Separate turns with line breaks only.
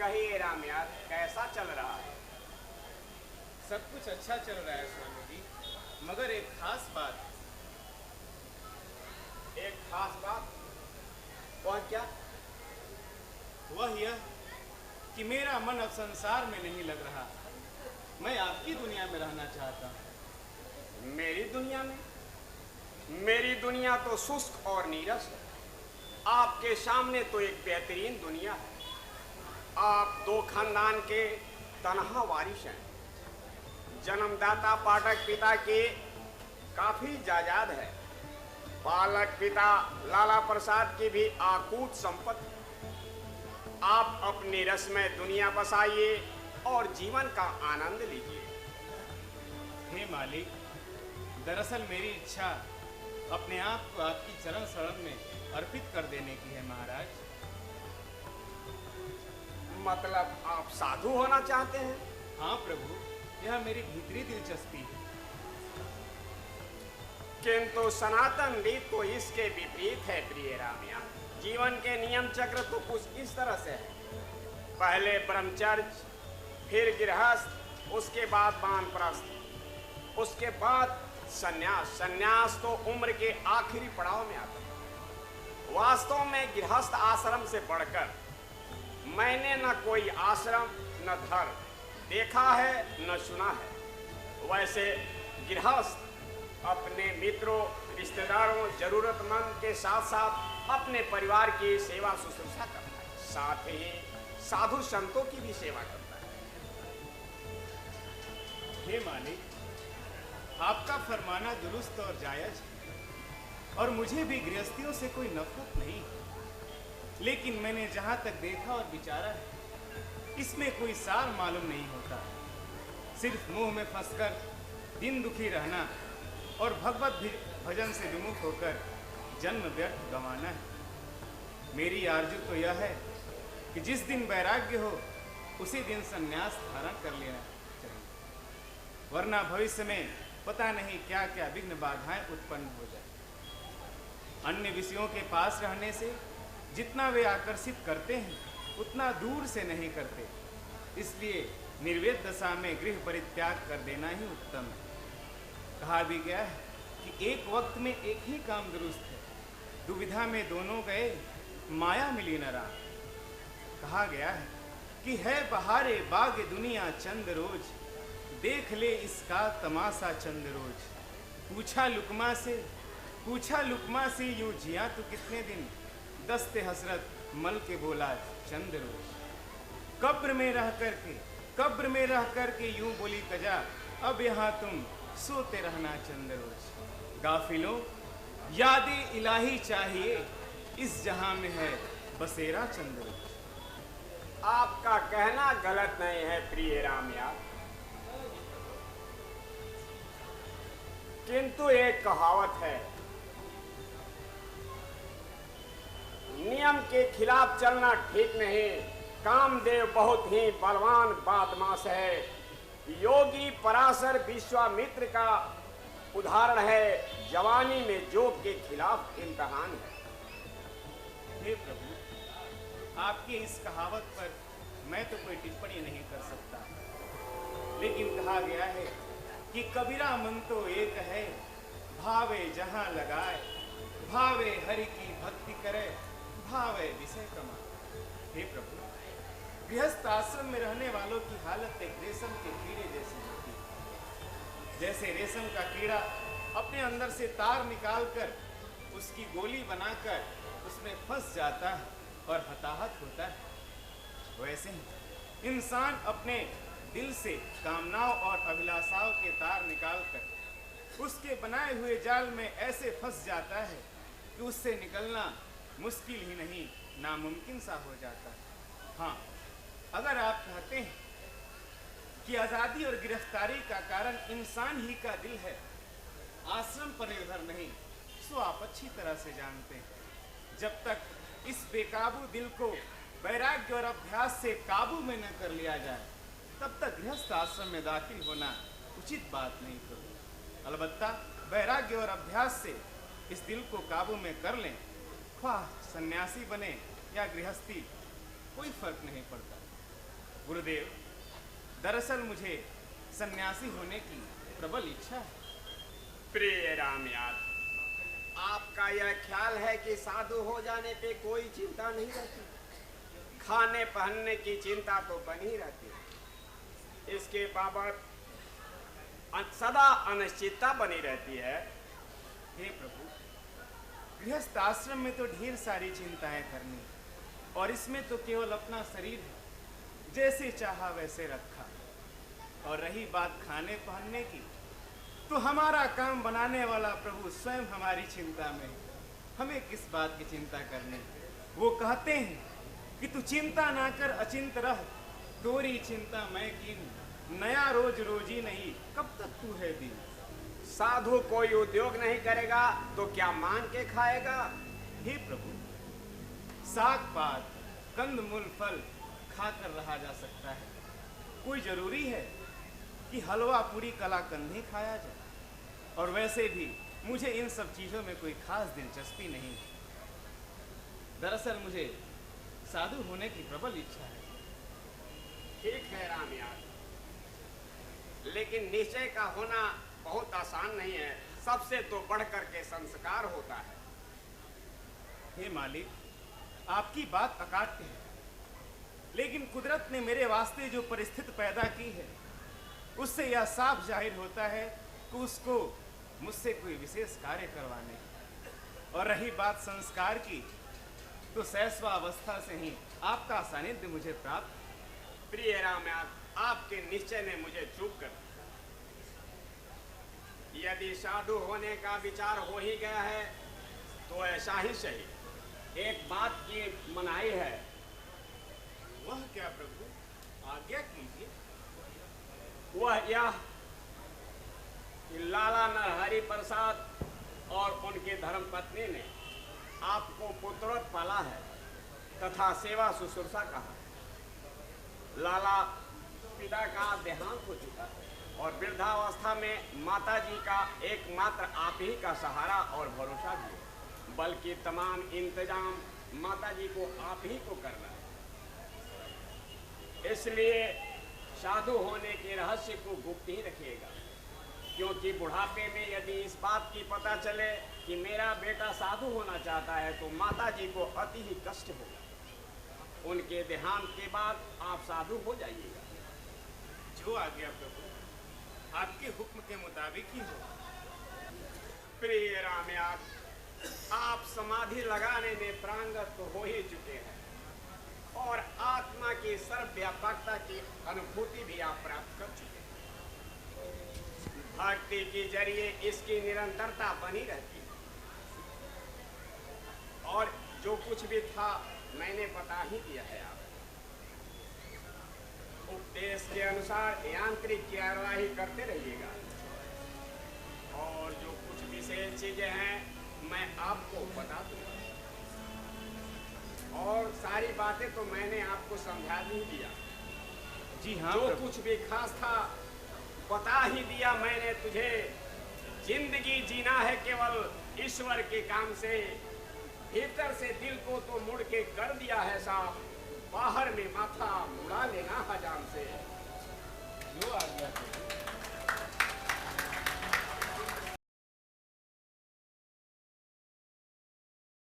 कहिए रामयार, कैसा चल रहा है?
सब कुछ अच्छा चल रहा है स्वामी जी, मगर एक खास बात।
एक खास बात? कौन क्या?
वह यह कि मेरा मन अब संसार में नहीं लग रहा। मैं आपकी दुनिया में रहना चाहता हूँ।
मेरी दुनिया में? मेरी दुनिया तो शुष्क और नीरस है। आपके सामने तो एक बेहतरीन दुनिया है। आप दो खानदान के तनहा वारिस हैं। जन्मदाता पाठक पिता के काफी जायदाद है। पालक पिता लाला प्रसाद की भी आकूत संपत्ति। आप अपनी रसमय दुनिया बसाइए और जीवन का आनंद लीजिए।
हे मालिक, दरअसल मेरी इच्छा अपने आप को आपकी चरण शरण में अर्पित कर देने की है महाराज।
मतलब आप साधु होना चाहते हैं?
हाँ प्रभु, यह मेरी भीतरी दिलचस्पी है।
किंतु सनातन रीत तो इसके विपरीत है प्रिय रामिया। जीवन के नियम चक्र तो कुछ इस तरह से है। पहले ब्रह्मचर्य, फिर गृहस्थ, उसके बाद वानप्रस्थ, उसके बाद सन्यास। सन्यास तो उम्र के आखिरी पड़ाव में आता है। वास्तव में गृहस्थ आश्रम से बढ़कर मैंने न कोई आश्रम न धर्म देखा है न सुना है। वैसे गृहस्थ अपने मित्रों, रिश्तेदारों, जरूरतमंद के साथ साथ अपने परिवार की सेवा शुश्रूषा करता है, साथ ही साधु संतों की भी सेवा करता है।
हे मालिक, आपका फरमाना दुरुस्त और जायज है और मुझे भी गृहस्थियों से कोई नफरत नहीं। लेकिन मैंने जहां तक देखा और विचारा है, इसमें कोई सार मालूम नहीं होता। सिर्फ मुंह में फंसकर दिन दुखी रहना और भगवत भजन से विमुख होकर जन्म व्यर्थ गंवाना है। मेरी आरजू तो यह है कि जिस दिन वैराग्य हो उसी दिन संन्यास धारण कर लेना चाहिए, वरना भविष्य में पता नहीं क्या क्या विघ्न बाधाएं उत्पन्न हो जाए। अन्य विषयों के पास रहने से जितना वे आकर्षित करते हैं उतना दूर से नहीं करते। इसलिए निर्वेद दशा में गृह परित्याग कर देना ही उत्तम है। कहा भी गया है कि एक वक्त में एक ही काम दुरुस्त है, दुविधा में दोनों गए, माया मिली न राम। कहा गया है कि है बहारे बाग दुनिया चंद रोज, देख ले इसका तमाशा चंद रोज। पूछा लुकमा से यूं जिया तो कितने दिन, दस्ते हसरत मल के बोला चंद रोज। कब्र में रह करके यूं बोली कजा, अब यहाँ तुम सोते रहना चंद रोज। गाफिलों, यादें इलाही चाहिए, इस जहां में है बसेरा चंद रोज।
आपका कहना गलत नहीं है प्रिय रामिया, किंतु एक कहावत है, नियम के खिलाफ चलना ठीक नहीं। कामदेव बहुत ही बलवान बदमाश है। योगी पराशर विश्वामित्र का उदाहरण है। जवानी में जोग के खिलाफ इम्तहान है।
हे प्रभु, आपकी इस कहावत पर मैं तो कोई टिप्पणी नहीं कर सकता, लेकिन कहा गया है कि कबीरा मन तो एक है, भावे जहां लगाए, भावे हरि की भक्ति करे, भावे विषय कमाए। हे प्रभु, गृहस्थ आश्रम में रहने वालों की हालत एक रेशम के कीड़े जैसी होती है। जैसे रेशम का कीड़ा अपने अंदर से तार निकालकर उसकी गोली बनाकर उसमें फंस जाता है और हताहत होता है, वैसे ही इंसान अपने दिल से कामनाओं और अभिलाषाओं के तार निकालकर उसके बनाए हुए जाल में ऐसे फंस जाता है कि उससे निकलना मुश्किल ही नहीं, नामुमकिन सा हो जाता है। हाँ, अगर आप कहते हैं कि आज़ादी और गिरफ्तारी का कारण इंसान ही का दिल है, आश्रम पर निर्भर नहीं, सो आप अच्छी तरह से जानते हैं। जब तक इस बेकाबू दिल को वैराग्य और अभ्यास से काबू में न कर लिया जाए, तब तक गृहस्थ आश्रम में दाखिल होना उचित बात नहीं करूँ। अलबत्ता वैराग्य और अभ्यास से इस दिल को काबू में कर लें, ख्वाह सन्यासी बने या गृहस्थी, कोई फर्क नहीं पड़ता। गुरुदेव, दरअसल मुझे सन्यासी होने की प्रबल इच्छा है।
प्रिय रामयाद, आपका यह ख्याल है कि साधु हो जाने पे कोई चिंता नहीं रहती, खाने पहनने की चिंता तो बनी रहती है, इसके बाबत सदा अनिश्चितता बनी रहती है।
हे प्रभु, गृहस्थ आश्रम में तो ढेर सारी चिंताएं करनी, और इसमें तो केवल अपना शरीर है, जैसे चाहा वैसे रखा। और रही बात खाने पहनने की, तो हमारा काम बनाने वाला प्रभु स्वयं हमारी चिंता में, हमें किस बात की चिंता करनी। वो कहते हैं कि तू चिंता ना कर अचिंत रह, तोरी चिंता मैं की, नया रोज रोजी नहीं, कब तक तू है दिन।
साधु कोई उद्योग नहीं करेगा तो क्या मांग के खाएगा?
हे प्रभु, साग पात कंद मूल फल खाकर रहा जा सकता है, कोई जरूरी है कि हलवा पूरी कलाकंद ही खाया जाए। और वैसे भी मुझे इन सब चीजों में कोई खास दिलचस्पी नहीं है। दरअसल मुझे साधु होने की प्रबल इच्छा है।
ठीक है रामयाद, लेकिन निश्चय का होना बहुत आसान नहीं है, सबसे तो बढ़कर के संस्कार होता है।
हे मालिक, आपकी बात अकाट्य है, लेकिन कुदरत ने मेरे वास्ते जो परिस्थिति पैदा की है, उससे यह साफ जाहिर होता है कि उसको मुझसे कोई विशेष कार्य करवाने। और रही बात संस्कार की, तो शैशवावस्था से ही आपका सानिध्य मुझे प्राप्त।
प्रिय रामयाद, आपके निश्चय ने मुझे चूक कर, यदि साधु होने का विचार हो ही गया है तो ऐसा ही सही। एक बात की मनाही है।
वह क्या प्रभु, आज्ञा कीजिए।
वह यह कि लाला नरहरि प्रसाद और उनकी धर्मपत्नी ने आपको पुत्रोत पाला है तथा सेवा शुश्रूषा कहा। लाला पिता का देहांत हो चुका है और वृद्धावस्था में माताजी का एकमात्र आप ही का सहारा और भरोसा भी है, बल्कि तमाम इंतजाम माताजी को आप ही को करना है। इसलिए साधु होने के रहस्य को गुप्त ही रखिएगा, क्योंकि बुढ़ापे में यदि इस बात की पता चले कि मेरा बेटा साधु होना चाहता है तो माताजी को अति ही कष्ट होगा। उनके देहांत के बाद आप साधु हो जाइएगा।
जो आज्ञा प्रभु, आपके हुक्म के मुताबिक ही हो।
प्रिय रामयाद, आप समाधि लगाने में प्रांगत तो हो ही चुके हैं और आत्मा की सर्वव्यापकता की अनुभूति भी आप प्राप्त कर चुके हैं। भक्ति के जरिए इसकी निरंतरता बनी रहती है और जो कुछ भी था मैंने बता ही दिया है। आप उपदेश के अनुसार यांत्रिक कार्यवाही करते रहिएगा और जो कुछ विशेष चीजें हैं मैं आपको बता दूंगा। और सारी बातें तो मैंने आपको समझा ही दिया।
जी हाँ,
जो कुछ भी खास था बता ही दिया मैंने तुझे। जिंदगी जीना है केवल ईश्वर के काम से, भीतर से दिल को तो मुड़ के कर दिया है साफ, बाहर में माथा मुड़ा लेना हजाम से।
जो आज्ञा प्रभु।